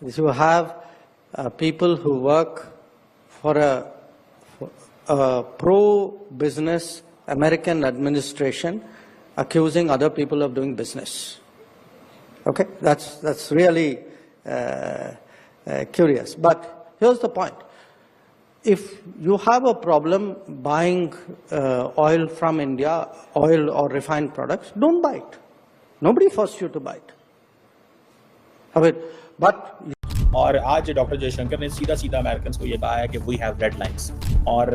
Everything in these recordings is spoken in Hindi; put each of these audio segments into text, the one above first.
is you have people who work for a pro-business American administration accusing other people of doing business. Okay, that's really curious. But here's the point. If you have a problem buying oil from India, oil or refined products, don't buy it. Nobody forced you to buy it. I mean, but और आज डॉक्टर जयशंकर ने सीधा सीधा अमेरिकन को ये कहा है कि वी हैव रेड लाइंस। और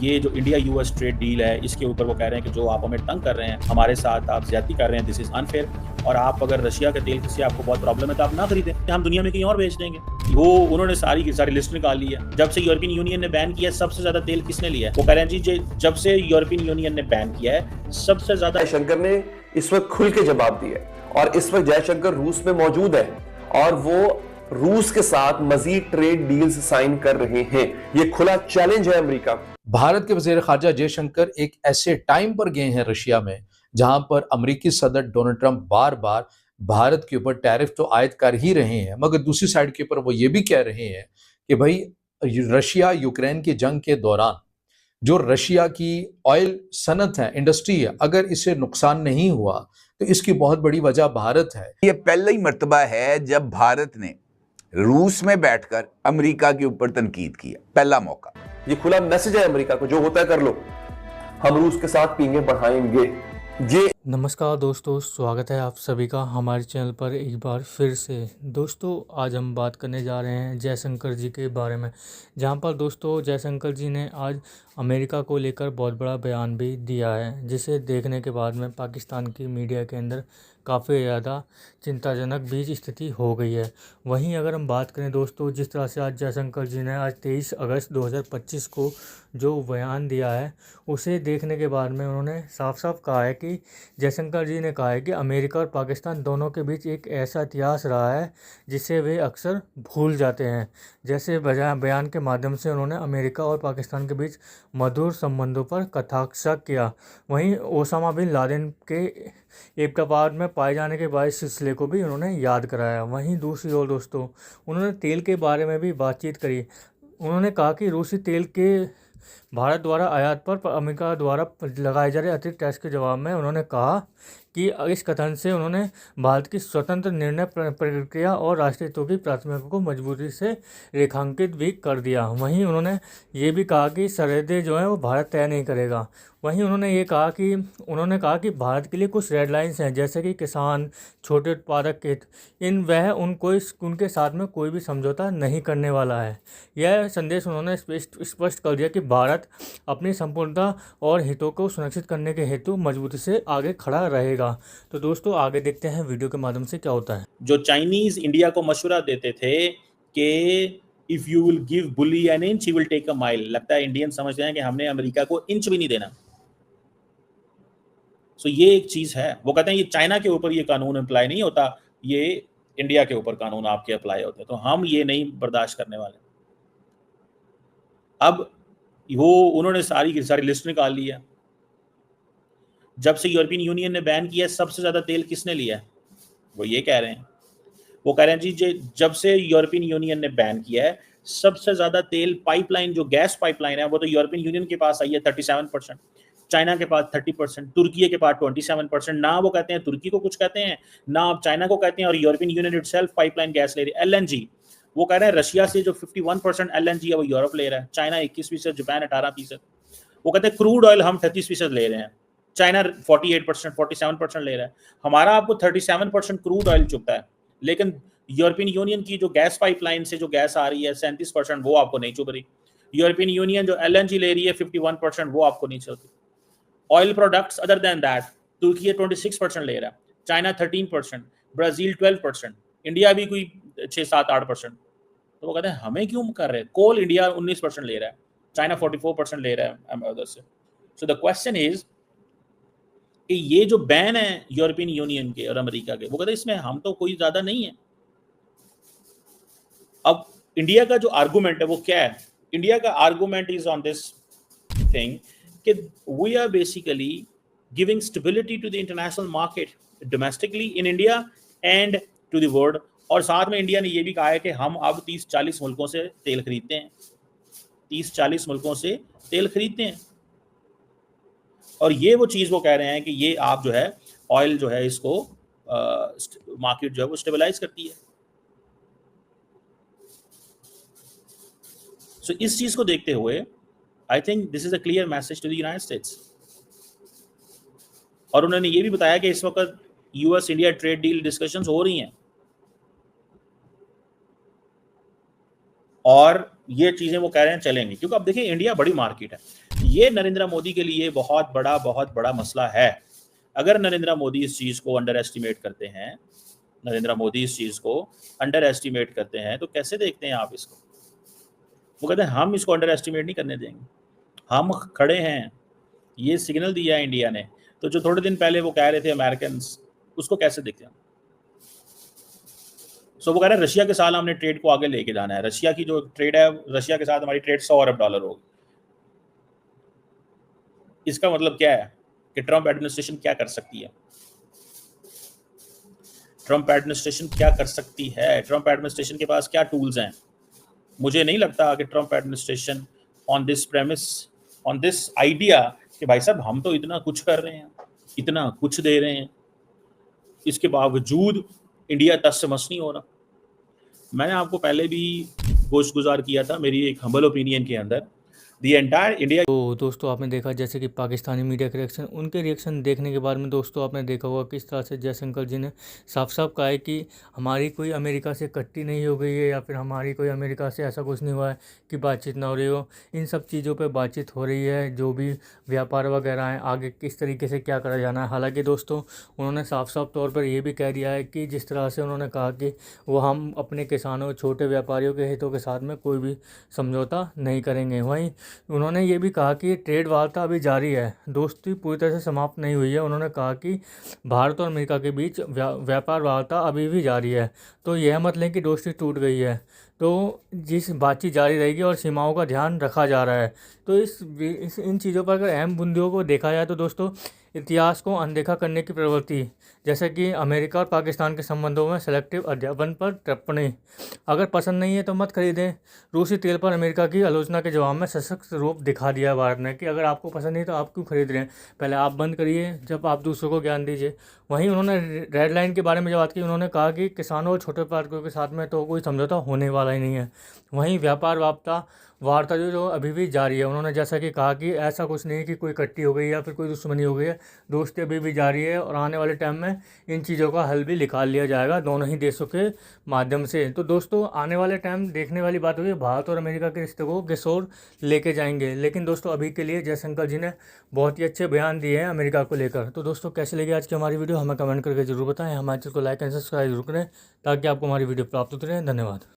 ये जो इंडिया यूएस ट्रेड डील है, इसके ऊपर वो कह रहे हैं कि जो आप हमें तंग कर रहे हैं, हमारे साथ आप ज्यादती कर रहे हैं, दिस इज अनफेयर। और आप अगर रशिया के तेल से आपको बहुत प्रॉब्लम है तो आप ना खरीदें, हम दुनिया में कहीं और बेच देंगे। वो उन्होंने सारी की सारी लिस्ट निकाल ली है। जब से यूरोपियन यूनियन ने बैन किया, सबसे ज्यादा तेल किसने लिया है? वो कह रहे हैं जी जब से यूरोपियन यूनियन ने बैन किया है, सबसे ज्यादा। जयशंकर ने इस वक्त खुल के जवाब दिया और इस वक्त जयशंकर रूस में मौजूद है और वो रूस के साथ मजीद ट्रेड डील्स साइन कर रहे हैं। ये खुला चैलेंज है अमेरिका। भारत के वजीर खारजा जयशंकर एक ऐसे टाइम पर गए हैं रशिया में जहां पर अमेरिकी सदर डोनाल्ड ट्रंप बार बार भारत के ऊपर टैरिफ तो आयद कर ही रहे हैं, मगर दूसरी साइड के ऊपर वो ये भी कह रहे हैं कि भाई रशिया यूक्रेन की जंग के दौरान जो रशिया की ऑयल सनत है, इंडस्ट्री है, अगर इसे नुकसान नहीं हुआ तो इसकी बहुत बड़ी वजह भारत है। ये पहला ही मर्तबा है जब भारत ने रूस में बैठकर अमेरिका के ऊपर तनकीद किया, पहला मौका। ये खुला मैसेज है अमेरिका को, जो होता है कर लो, हम रूस के साथ पींगे बढ़ाएंगे। ये नमस्कार दोस्तों, स्वागत है आप सभी का हमारे चैनल पर एक बार फिर से। दोस्तों आज हम बात करने जा रहे हैं जयशंकर जी के बारे में, जहां पर दोस्तों जयशंकर जी ने आज अमेरिका को लेकर बहुत बड़ा बयान भी दिया है, जिसे देखने के बाद में पाकिस्तान की मीडिया के अंदर काफ़ी ज़्यादा चिंताजनक भी स्थिति हो गई है। वहीं अगर हम बात करें दोस्तों, जिस तरह से आज जयशंकर जी ने आज 23 अगस्त 2025 को जो बयान दिया है, उसे देखने के बाद में उन्होंने साफ साफ कहा है कि जयशंकर जी ने कहा है कि अमेरिका और पाकिस्तान दोनों के बीच एक ऐसा इतिहास रहा है जिसे वे अक्सर भूल जाते हैं। जैसे बयान के माध्यम से उन्होंने अमेरिका और पाकिस्तान के बीच मधुर संबंधों पर कटाक्ष किया। वहीं ओसामा बिन लादेन के एबटाबाद में पाए जाने के बाद सिलसिले को भी उन्होंने याद कराया। वहीं दूसरी ओर दोस्तों उन्होंने तेल के बारे में भी बातचीत करी। उन्होंने कहा कि रूसी तेल के भारत द्वारा आयात पर अमेरिका द्वारा लगाए जा रहे अतिरिक्त टैक्स के जवाब में उन्होंने कहा कि इस कथन से उन्होंने भारत की स्वतंत्र निर्णय प्रक्रिया और राष्ट्रीय हितों की प्राथमिकता को मजबूती से रेखांकित भी कर दिया। वहीं उन्होंने ये भी कहा कि सरहदें जो हैं वो भारत तय नहीं करेगा। वहीं उन्होंने कहा कि भारत के लिए कुछ रेड लाइंस हैं, जैसे कि किसान, छोटे उत्पादक हित, उनके साथ में कोई भी समझौता नहीं करने वाला है। यह संदेश उन्होंने स्पष्ट कर दिया कि भारत अपनी संपूर्णता और हितों को सुनिश्चित करने के हेतु मजबूती से आगे खड़ा रहेगा। तो दोस्तों आगे देखते हैं वीडियो के माध्यम से क्या होता है। जो चाइनीज इंडिया को मशवरा देते थे कि if you will give bully an inch you will take a mile, लगता है इंडियन समझते हैं कि हमने अमेरिका को इंच भी नहीं देना। सो ये एक चीज है। वो कहते हैं ये चाइना के ऊपर ये कानून अप्लाई नहीं होता, ये इंडिया के ऊपर कानून आपके अप्लाई होते हैं, तो हम ये नहीं बर्दाश्त करने वाले। अब वो उन्होंने सारी की सारी लिस्ट निकाल ली है। जब से यूरोपियन यूनियन ने बैन किया, सबसे ज्यादा तेल किसने लिया है? वो ये कह रहे हैं। वो कह रहे हैं जी जब से यूरोपियन यूनियन ने बैन किया है, सबसे ज्यादा तेल पाइपलाइन, जो गैस पाइपलाइन है, वो तो यूरोपियन यूनियन के पास आई है 37%, चाइना के पास 30%, तुर्की के पास 27%। ना वो कहते हैं तुर्की को कुछ कहते हैं, ना आप चाइना को कहते हैं, और European union itself pipeline gas ले रही है। एलएनजी वो कह रहे हैं रशिया से जो 51% एलएनजी है वो यूरोप ले रहा है, चाइना 21%, जापान 18%। वो कहते हैं क्रूड ऑयल हम 33% ले रहे हैं, चाइना 48%, 47% ले रहा है। हमारा आपको 37% क्रूड ऑयल चुकता है, लेकिन यूरोपियन यूनियन की जो गैस पाइपलाइन से जो गैस आ रही है 37%, वो आपको नहीं चुभ रही। यूरोपियन यूनियन जो एलएनजी ले रही है 51%, वो आपको नहीं चलती। Oil products other than that, तुर्की 26% ले रहा है, चाइना 13%, ब्राजील 12%, इंडिया भी कोई 6-7-8%। तो वो कहते हैं हमें क्यों कर रहे हैं? कोल इंडिया 19% ले रहा है, चाइना 44% ले रहा है उधर से। सो द क्वेश्चन इज कि ये जो बैन है यूरोपियन यूनियन के और अमेरिका के, वो कहते हैं इसमें हम तो कोई ज्यादा नहीं है। अब इंडिया का जो आर्गुमेंट है वो क्या है? इंडिया का argument is on this thing कि we are basically giving stability to the international market domestically in India and to the world और साथ में इंडिया ने ये भी कहा है कि हम अब 30-40 मुल्कों से तेल खरीदते हैं, 30-40 मुल्कों से तेल खरीदते हैं। और ये वो चीज़ वो कह रहे हैं कि ये आप जो है ऑयल जो है इसको मार्केट जो है वो स्टेबलाइज करती है। सो इस चीज़ को देखते हुए I think this is a clear message to the United States. और उन्होंने ये भी बताया कि इस वक्त US India trade deal discussions हो रही हैं और ये चीज़ें वो कह रहे हैं चलेंगी, क्योंकि अब देखिए इंडिया बड़ी मार्केट है। ये नरेंद्र मोदी के लिए बहुत बड़ा मसला है। अगर नरेंद्र मोदी इस चीज़ को अंडर एस्टिमेट करते हैं, तो कैसे देखते हैं आप इसको? वो कहते हैं हम इसको अंडर एस्टिमेट नहीं करने देंगे, हम खड़े हैं। ये सिग्नल दिया है इंडिया ने। तो जो थोड़े दिन पहले वो कह रहे थे अमेरिकन, उसको कैसे देखते हैं? सो वो कह रहे हैं रशिया के साथ हमने ट्रेड को आगे लेके जाना है। रशिया की जो ट्रेड है, रशिया के साथ हमारी ट्रेड $100 अरब होगी। इसका मतलब क्या है कि ट्रंप एडमिनिस्ट्रेशन क्या कर सकती है? ट्रंप एडमिनिस्ट्रेशन के पास क्या टूल्स हैं? मुझे नहीं लगता कि Trump administration on this idea कि भाई साहब हम तो इतना कुछ कर रहे हैं, इतना कुछ दे रहे हैं, इसके बावजूद इंडिया टस से मस नहीं हो रहा। मैंने आपको पहले भी गोश्तगुजार किया था मेरी एक हम्बल ओपिनियन के अंदर, दी एंटायर इंडिया। तो दोस्तों आपने देखा जैसे कि पाकिस्तानी मीडिया के रिएक्शन, उनके रिएक्शन देखने के बाद में दोस्तों आपने देखा होगा किस तरह से जयशंकर जी ने साफ साफ कहा है कि हमारी कोई अमेरिका से कट्टी नहीं हो गई है या फिर हमारी कोई अमेरिका से ऐसा कुछ नहीं हुआ है कि बातचीत ना हो रही हो। इन सब चीज़ों पे बातचीत हो रही है, जो भी व्यापार वगैरह हैं आगे किस तरीके से क्या करा जाना है। हालाँकि दोस्तों उन्होंने साफ साफ तौर पर ये भी कह दिया है कि जिस तरह से उन्होंने कहा कि वो हम अपने किसानों, छोटे व्यापारियों के हितों के साथ में कोई भी समझौता नहीं करेंगे। वहीं उन्होंने ये भी कहा कि ट्रेड वार्ता अभी जारी है, दोस्ती पूरी तरह से समाप्त नहीं हुई है। उन्होंने कहा कि भारत और अमेरिका के बीच व्यापार वार्ता अभी भी जारी है, तो यह मत लें कि दोस्ती टूट गई है। तो जिस बातचीत जारी रहेगी और सीमाओं का ध्यान रखा जा रहा है। तो इन चीज़ों पर अगर अहम बिंदुओं को देखा जाए तो दोस्तों इतिहास को अनदेखा करने की प्रवृत्ति, जैसे कि अमेरिका और पाकिस्तान के संबंधों में सेलेक्टिव अध्यापन पर टिप्पणी, अगर पसंद नहीं है तो मत खरीदें। रूसी तेल पर अमेरिका की आलोचना के जवाब में सशक्त रूप दिखा दिया भारत ने कि अगर आपको पसंद नहीं तो आप क्यों खरीद रहे हैं, पहले आप बंद करिए जब आप दूसरों को ज्ञान दीजिए। वहीं उन्होंने रेड लाइन के बारे में जब बात की, उन्होंने कहा कि किसानों और छोटे व्यापारियों के साथ में तो कोई समझौता होने वाला ही नहीं है। वहीं व्यापार वार्ता जो अभी भी जारी है। उन्होंने जैसा कि कहा कि ऐसा कुछ नहीं कि कोई कट्टी हो गई या फिर कोई दुश्मनी हो गई है, दोस्ती अभी भी जारी है और आने वाले टाइम में इन चीज़ों का हल भी निकाल लिया जाएगा दोनों ही देशों के माध्यम से। तो दोस्तों आने वाले टाइम देखने वाली बात होगी, भारत और अमेरिका के रिश्ते को किस ओर लेके जाएंगे। लेकिन दोस्तों अभी के लिए जयशंकर जी ने बहुत ही अच्छे बयान दिए हैं अमेरिका को लेकर। तो दोस्तों कैसे लगी आज की हमारी वीडियो हमें कमेंट करके जरूर बताएं। हमारे चैनल को लाइक एंड सब्सक्राइब जरूर करें ताकि आपको हमारी वीडियो प्राप्त होती रहे। धन्यवाद।